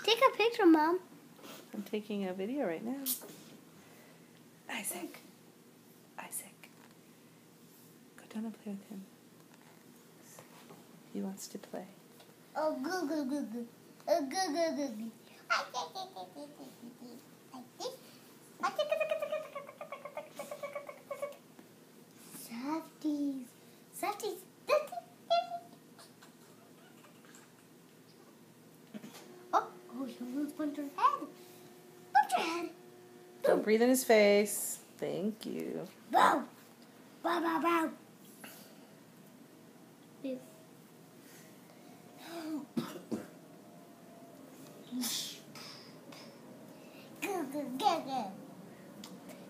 Take a picture, Mom. I'm taking a video right now. Isaac. Go down and play with him. He wants to play. Oh, goo. Oh, goo. Softies. Oh, you almost bumped your head. Bumped your head. Don't breathe in his face. Thank you. Bow. Yes. Goo gaga.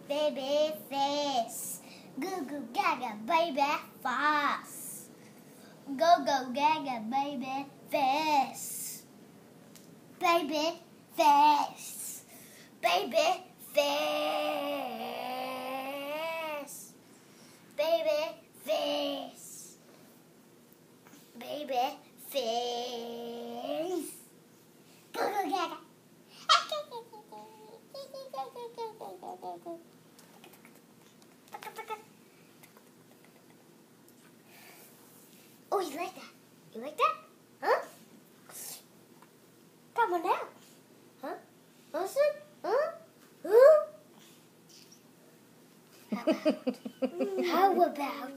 Baby face. Goo gaga, baby face. Go gaga, baby face. Baby face. Baby face. Baby face. Baby face. Go gaga. Oh, you like that? You like that? Huh? Come on now. Huh? Listen? Huh? How about now?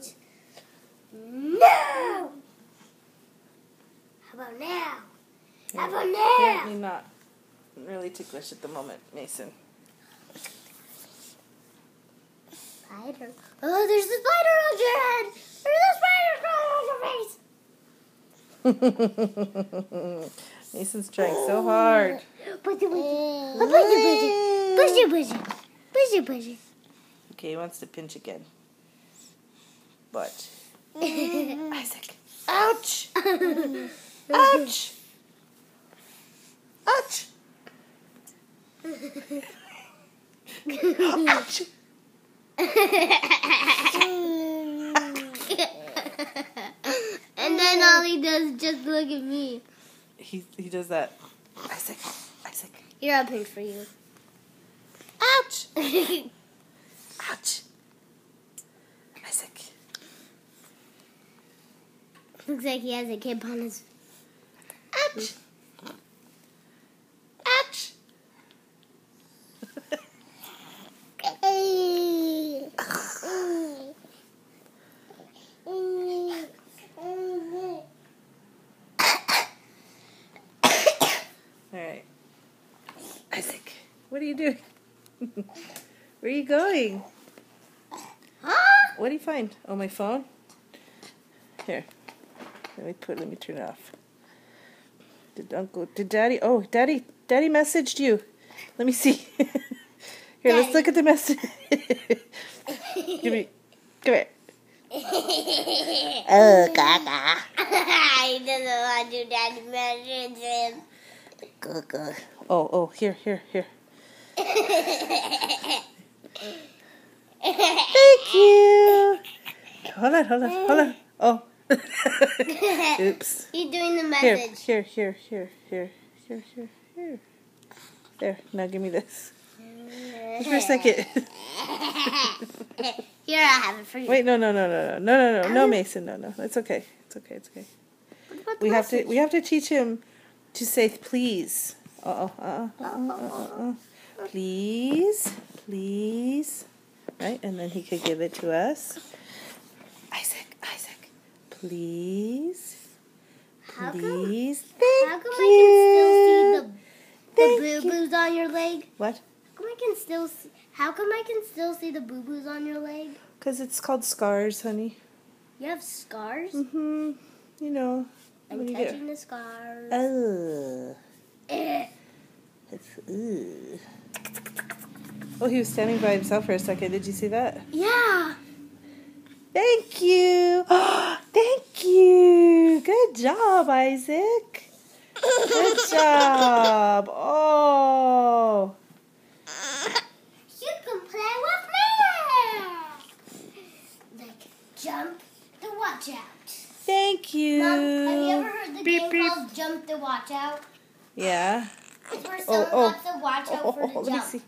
How about now? How about now? Apparently not really ticklish at the moment, Mason. Spider. Oh, there's the spider on your head. There's a spider crawling on your face. Mason's trying so hard. Push it. Okay, he wants to pinch again. But Isaac. Ouch! Ouch! Ouch! Ouch! And then all he does is just look at me. He does that. Isaac. Here, I'll pinch for you. Ouch! Ouch! Isaac. Looks like he has a kid on his. Ouch! Ouch! Alright. Isaac, what are you doing? Where are you going? Huh? What do you find? Oh, my phone? Here. Let me turn it off. Did Daddy messaged you. Let me see. Here, let's look at the message. Come here. Oh, Gaga. He doesn't want your daddy message him. Gaga. Oh, here. Thank you. Hold on. Oh. Oops. He's doing the message. Here. There. Now give me this. Just for a second. Here, I have it for you. Wait, no, Mason, no. It's okay. What about the We message? have to teach him to say please. Please. Right, and then he could give it to us. Isaac. Please. How come Thank I can still see the boo-boos on your leg? What? How come I can still see the boo-boos on your leg? Because it's called scars, honey. You have scars? Mm-hmm. You know. I'm touching the scars. Oh. Ooh. Oh, he was standing by himself for a second. Did you see that? Yeah. Thank you. Thank you. Good job, Isaac. Good job. Oh. You can play with me. Like jump to watch out. Thank cute. Mom, have you ever heard the Beep, game beep. called Jump to Watch Out? Yeah. It's where someone has to watch out for the Let me jump. see.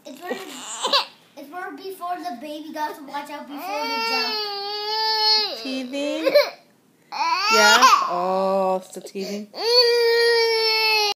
It's where before the baby got to watch out before the jump. Teething? Yeah? Oh, still teething?